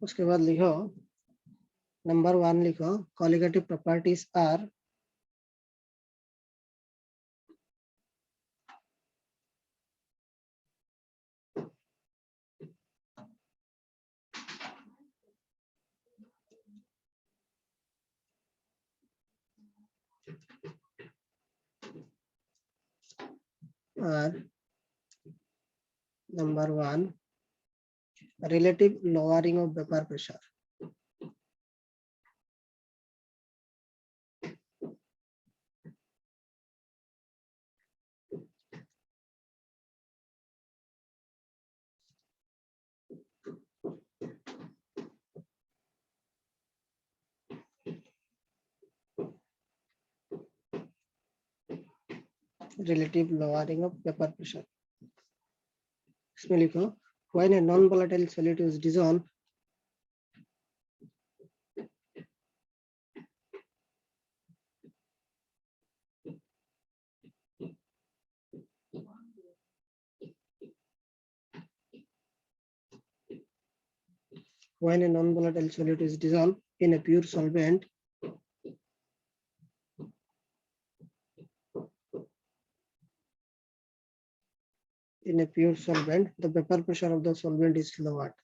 उसके बाद लिखो नंबर 1 लिखो colligative properties are number 1 relative lowering of vapor pressure. Relative lowering of vapor pressure. इसमें लिखो when a non-volatile solute is dissolved, when a non-volatile solute is dissolved in a pure solvent, the vapor pressure of the solvent is lowered.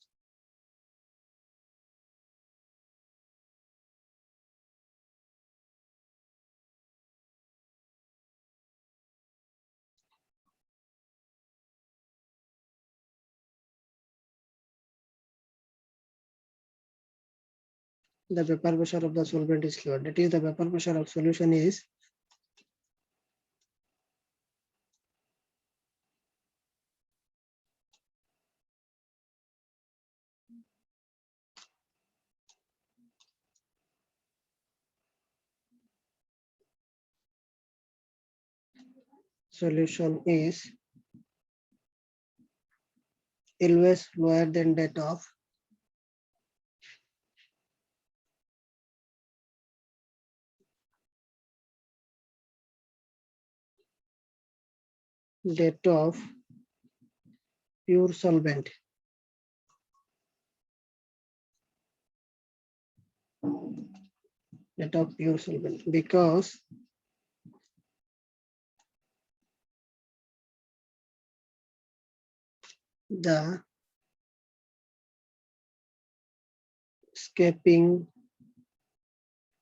The vapor pressure of the solvent is lowered. That is, the vapor pressure of solution is always lower than that of pure solvent. That of pure solvent, because the escaping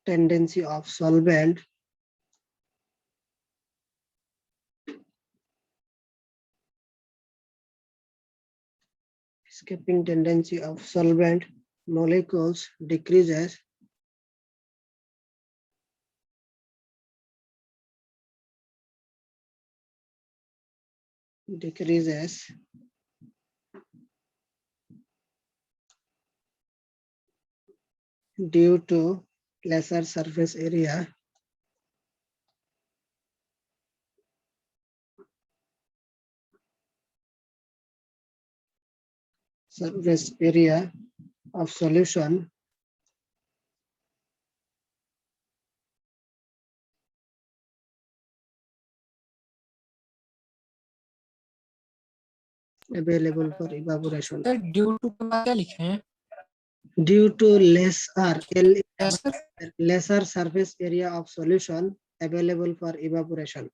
tendency of solvent molecules decreases due to lesser surface area of solution available for evaporation. Sir due to क्या लिखे हैं? Due to lesser surface area of solution available for evaporation.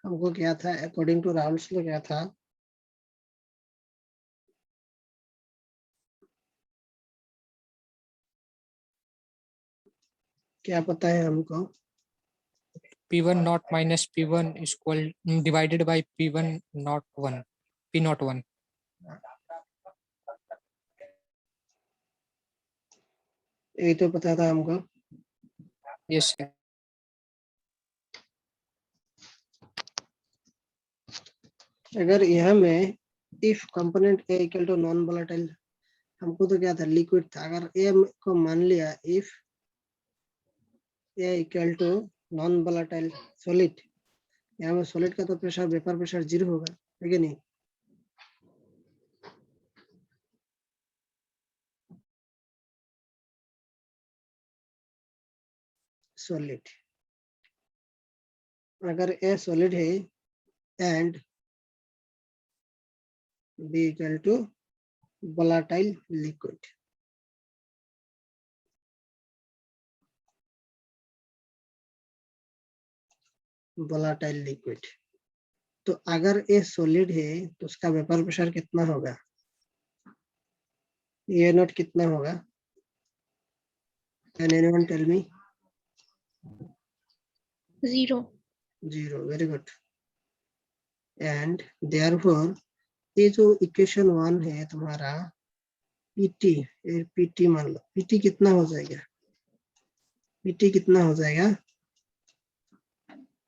हमको क्या था according to Raoult's law क्या था क्या पता है हमको P1 naught minus P1 is equal divided by P1 naught 1 P naught 1. यही तो पता था हमको Yes sir. अगर यहाँ में if component A equal to non volatile, हमको तो क्या था, लिक्विड था। अगर ए को मान लिया if A equal to non volatile solid, यहाँ में सॉलिड का तो प्रेशर, वेपर प्रेशर 0 होगा, है कि नहीं? सॉलिड, अगर ए सॉलिड है and B equal to volatile liquid, volatile liquid, तो अगर ए सॉलिड है तो उसका वेपर प्रेशर कितना होगा, ए नॉट कितना होगा? Can anyone tell me? 0. 0, very good. And therefore ये जो इक्वेशन 1 है तुम्हारा पीटी, पीटी मान लो, पीटी कितना हो जाएगा? पीटी कितना हो जाएगा?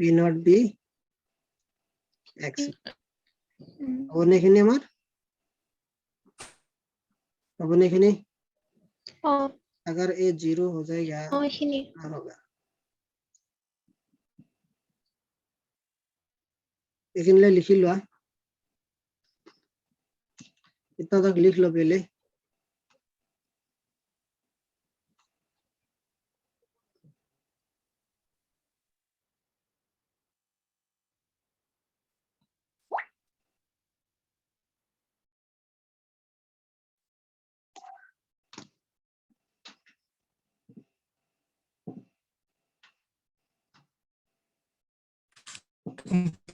P naught B x. अब नहीं हमार, अब नहीं, अगर ए 0 हो जाएगा क्या होगा? लेकिन ले लिख लो, इतना तक लिख लो पहले।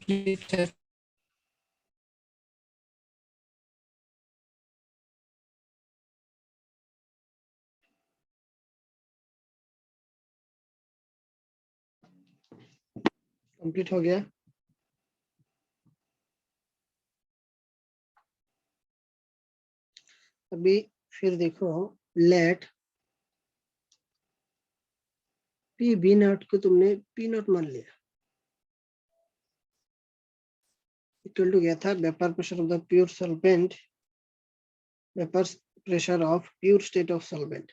complete sir. कंप्लीट हो गया। अभी फिर देखो, लेट पी बी नॉट को तुमने पी नॉट मान लिया, इक्वल टू गया था vapour pressure of the pure solvent, vapour pressure of pure state of solvent.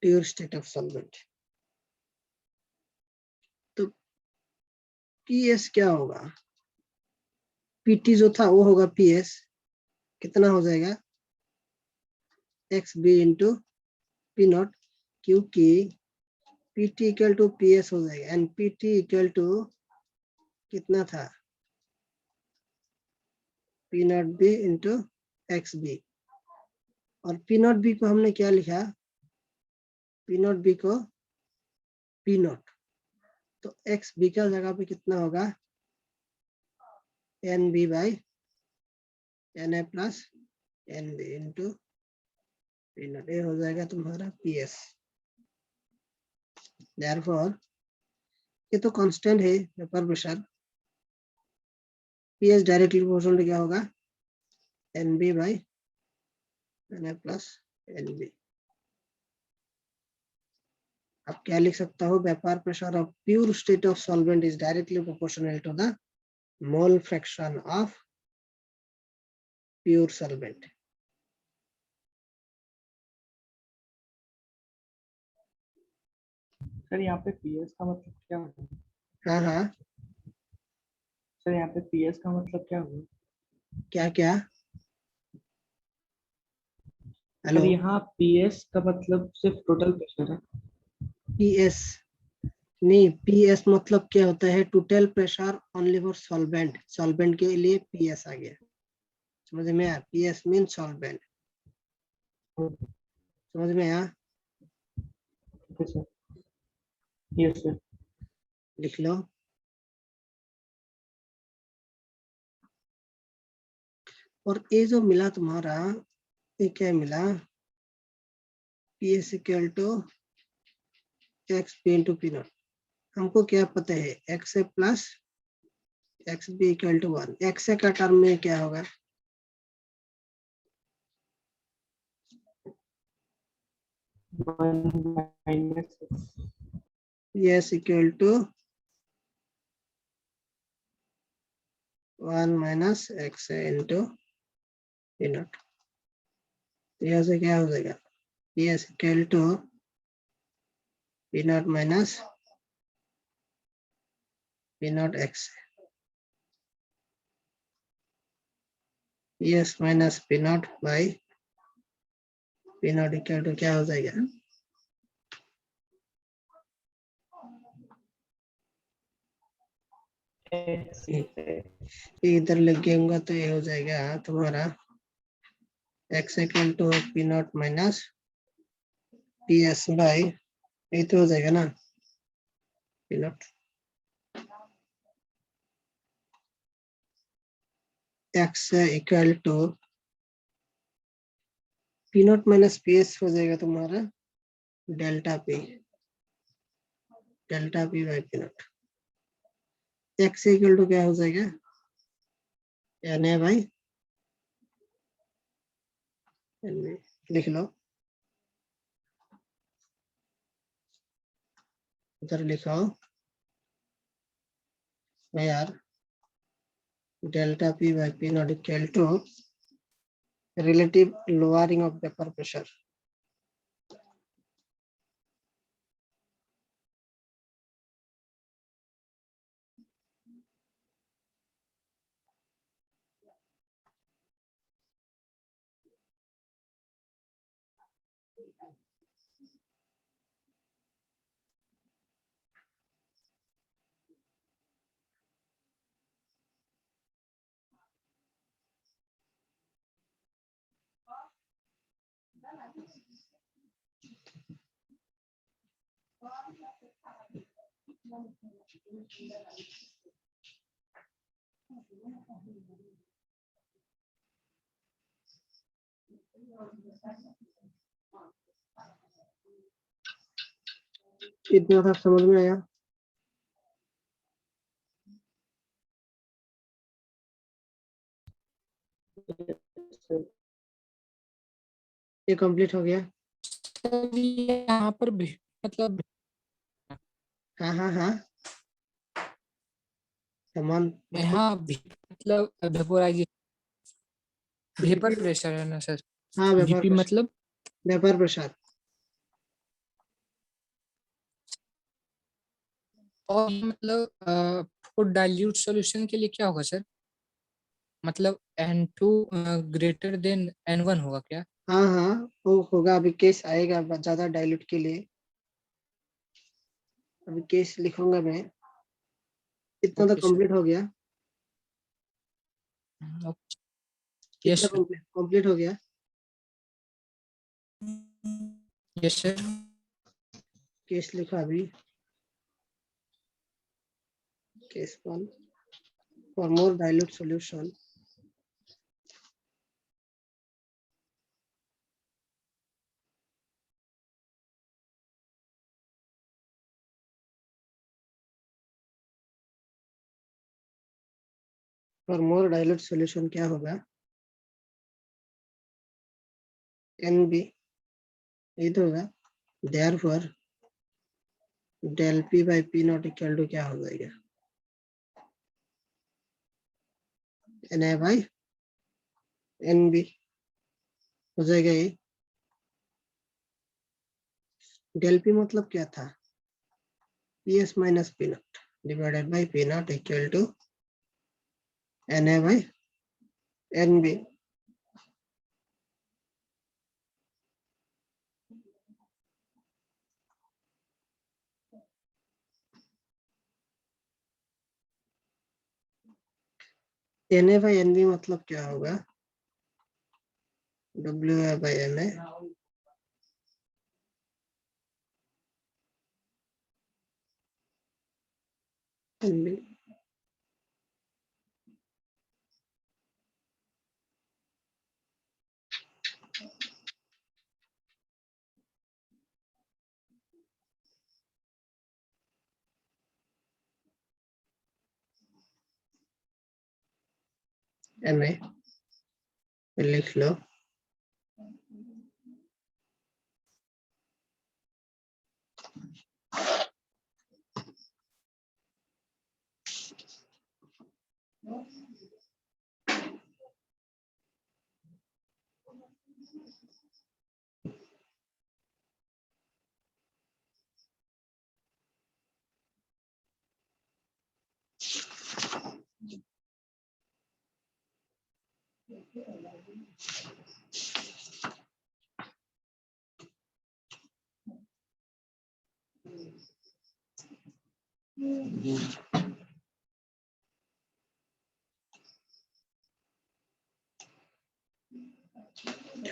Pure state of solvent, तो पीएस क्या होगा? पीटी जो था वो होगा पीएस, कितना हो जाएगा? X B into P naught, क्योंकि पीटी इक्वल टू पीएस हो जाएगा, एंड पीटी इक्वल टू कितना था? P naught B into X B, और पी नॉट बी को हमने क्या लिखा? पी नॉट बी को पी नॉट, तो एक्स बी का जगह पे कितना होगा? N B by N A plus N B into P naught, ये हो जाएगा तुम्हारा पी एस। देयरफॉर ये तो कांस्टेंट है vapour pressure, P S directly proportional क्या होगा? N B by N A plus N B. अब क्या लिख सकता हूँ? Vapour pressure of pure state of solvent is directly proportional to the mole fraction of pure solvent. Sir यहाँ पे PS का मतलब क्या होगा? हाँ हाँ, सर यहाँ पे पीएस का मतलब क्या होगा? क्या क्या? हेलो, सर यहाँ पीएस का मतलब सिर्फ टोटल प्रेशर है। पीएस नहीं, पीएस मतलब क्या होता है? Total pressure only for solvent, solvent के लिए पीएस आ गया, समझ में आया? पीएस मीन सॉल्वेंट, समझ में आया? Okay sir, yes sir. लिख लो। और ये जो मिला तुम्हारा, ये क्या मिला? PS equal to X P into P naught. हमको क्या पता है? X A plus X B equal to 1, X का टर्म में क्या होगा? S equal to 1 minus X into P naught. यहाँ से क्या हो जाएगा? S equal to P naught minus P naught X, S minus P naught by P naught equal to क्या हो जाएगा? इधर लग गया तो ये हो जाएगा तुम्हारा X equal to P naught minus P S by, ये तो हो जाएगा ना P naught, X equal to P naught minus P S हो जाएगा तुम्हारा delta P by P naught. X equal to क्या हो जाएगा? N A by N B, लिख लो उधर लिखो यार, delta P by P naught equal to relative lowering of vapor pressure. इतना था, समझ में आया? ये कंप्लीट हो गया? सर यहाँ पर भी मतलब हाँ हाँ हाँ, समान यहाँ भी मतलब वेपोराइजेशन वेपर प्रेशर है ना सर? हाँ वेपर वीपी प्रेशर, मतलब वेपर प्रेशर। और ये मतलब फूड डाइल्यूट सॉल्यूशन के लिए क्या होगा सर? मतलब N2 ग्रेटर देन N1 होगा क्या? हाँ हाँ, वो होगा, अभी केस आएगा ज्यादा डाइल्यूट के लिए, अभी केस लिखूंगा मैं। इतना तो ओके सर। कंप्लीट हो गया? यस कितना सर। कंप्लीट कंप्लीट हो गया? Yes sir. केस लिखा अभी, case 1 for more dilute solution for more dilute solution क्या होगा? एन बी, ये तो होगा, therefore del P by P naught equal to क्या हो जाएगा? N A by N B हो जाएगा। ये डेल पी मतलब क्या था? P S minus P naught divided by P naught equal to N A by N B. N A by N B मतलब क्या होगा? W A by M A N B. MA लिख लो।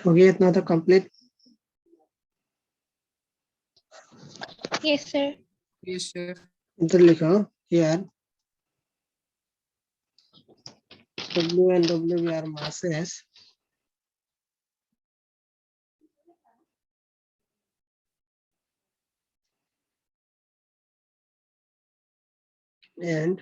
हो गया इतना तो complete. Yes, sir. Yes, sir. इधर लिखो here W and W are masses and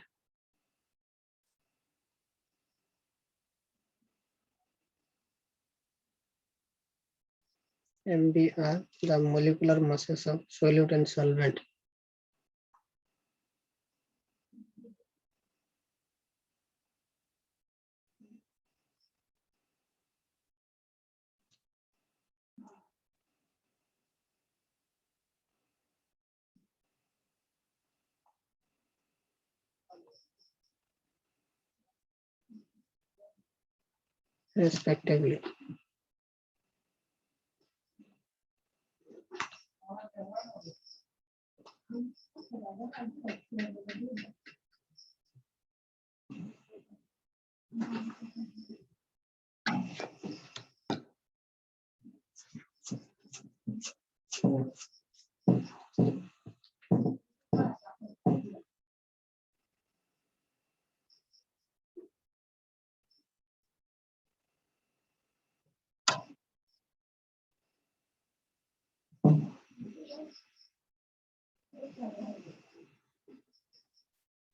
MB are the molecular masses of solute and solvent. Respectively.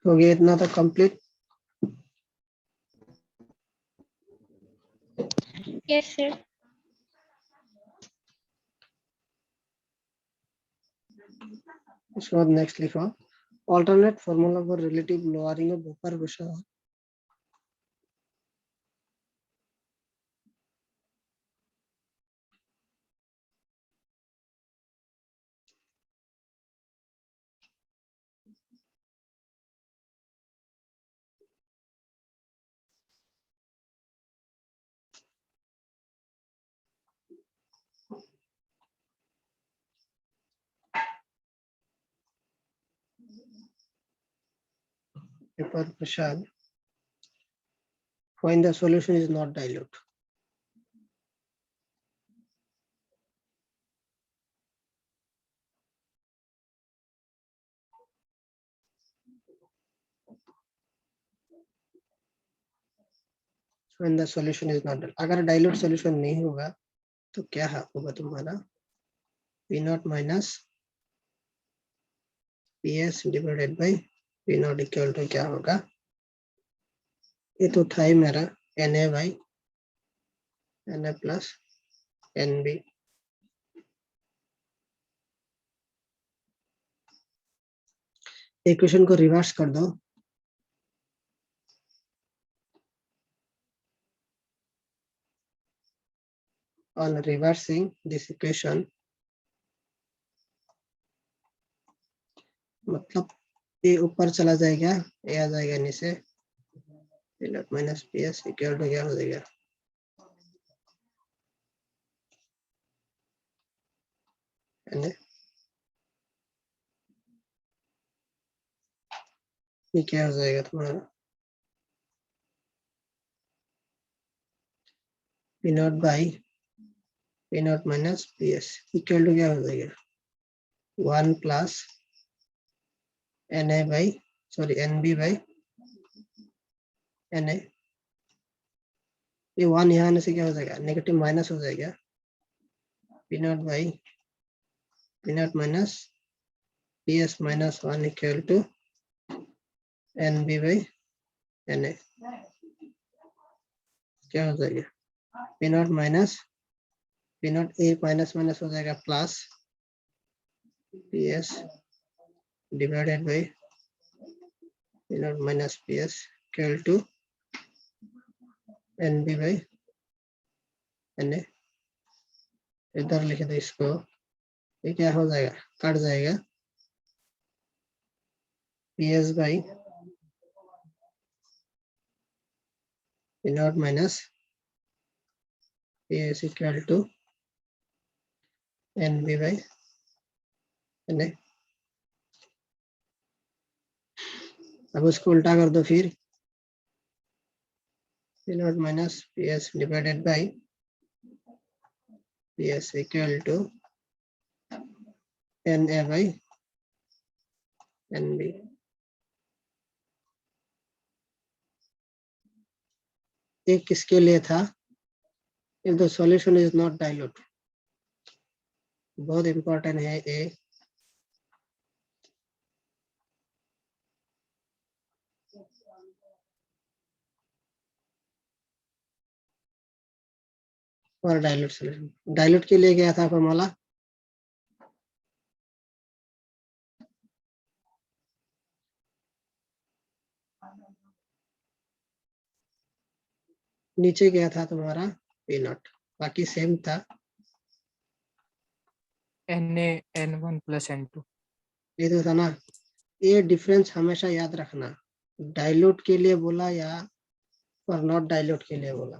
हो गया इतना तो कंप्लीट। Yes, sir. उसके बाद नेक्स्ट लिखो alternate formula for relative lowering of upper pressure. Upper pressure when the solution is not dilute. When the solution is not dilute. अगर dilute solution नहीं होगा तो क्या होगा तुम्हारा P naught minus PS divided by P naught equal to क्या होगा, ये तो था ही मेरा Na by Na plus Nb. Equation को रिवर्स कर दो, on reversing this equation मतलब ये ऊपर चला जाएगा, ये आ जाएगा नीचे, P naught minus PS equal to क्या हो जाएगा, Na ये क्या हो जाएगा तुम्हारा P naught by P naught minus PS equal to क्या हो जाएगा 1 plus Na by Nb by Na. ये 1 यहाँ आने से क्या हो जाएगा, नेगेटिव माइनस हो जाएगा, P naught by P naught minus PS minus 1 equal to Nb by Na. क्या हो जाएगा, P naught minus P naught, A minus minus हो जाएगा plus P S divided by P naught minus P S equal to N B by N A. इधर लिख दो इसको, ये क्या हो जाएगा, कट जाएगा, P S by P naught minus P S equal to N B by N A. अब उसको उल्टा कर दो फिर, P naught minus P S divided by P S equal to N A by N B. एक किसके लिए था, if the solution is not dilute, बहुत इंपॉर्टेंट है ए। और डाइल्यूट सॉल्यूशन, डाइल्यूट के लिए क्या था फॉर्मूला, नीचे गया था तुम्हारा पी नॉट, बाकी सेम था। n1 + n2। ये तो था ना, ये डिफरेंस हमेशा याद रखना, डाइल्यूट के लिए बोला या और नॉट डाइल्यूट के लिए बोला,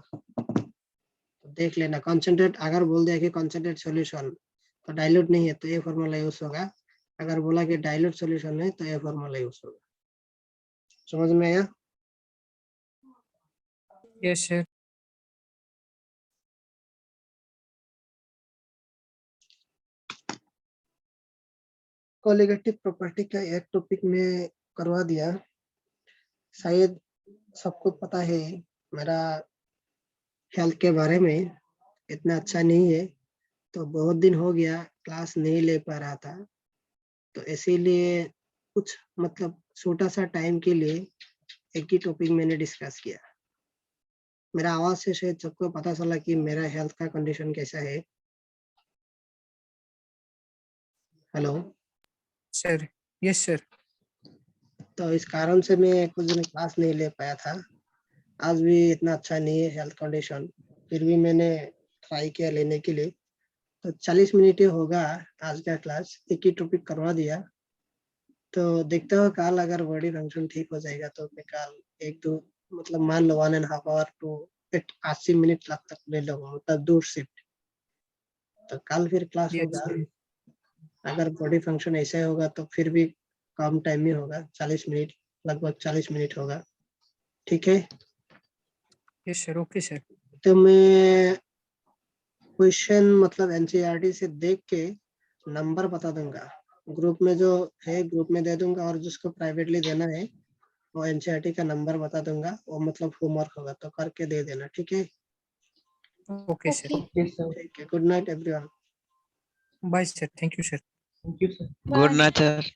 तो देख लेना। कॉन्सेंट्रेट अगर बोल दिया कि कॉन्सेंट्रेट सॉल्यूशन तो डाइल्यूट नहीं है तो ये फॉर्मूला यूज होगा, अगर बोला कि डाइल्यूट सॉल्यूशन है तो ये फॉर्मूला यूज होगा। समझ में आया? Yes sir. कोलिगेटिव प्रॉपर्टी का एक टॉपिक में करवा दिया, शायद सबको पता है मेरा हेल्थ के बारे में इतना अच्छा नहीं है, तो बहुत दिन हो गया क्लास नहीं ले पा रहा था, तो इसीलिए कुछ मतलब छोटा सा टाइम के लिए एक ही टॉपिक मैंने डिस्कस किया। मेरा आवाज से शायद सबको पता चला कि मेरा हेल्थ का कंडीशन कैसा है। Hello sir yes sir. तो इस कारण से मैं कुछ दिन क्लास नहीं ले पाया था। आज भी इतना अच्छा नहीं है हेल्थ कंडीशन, फिर भी मैंने ट्राई किया लेने के लिए। तो 40 मिनट ही होगा आज का क्लास, एक ही टॉपिक करवा दिया, तो देखते हो कल अगर बॉडी फंक्शन ठीक हो जाएगा तो मैं कल एक दो मतलब मान लो 1.5 आवर टू 80 मिनट तक ले लूंगा, मतलब 2 शिफ्ट, तो कल फिर क्लास यस होगा। सर। अगर बॉडी फंक्शन ऐसा होगा तो फिर भी कम टाइम में होगा, 40 मिनट, लगभग 40 मिनट होगा, ठीक है। Yes sir. Okay sir. तो मैं क्वेश्चन मतलब एनसीईआरटी से देख के नंबर बता दूंगा, ग्रुप में जो है ग्रुप में दे दूंगा, और जिसको प्राइवेटली देना है वो एनसीईआरटी का नंबर बता दूंगा, वो मतलब होमवर्क होगा तो करके दे देना, ठीक है। Okay sir. Okay. Okay, sir. ठीक है, good night everyone. Bye sir. Thank you sir. Thank you, sir. Bye. Good night sir.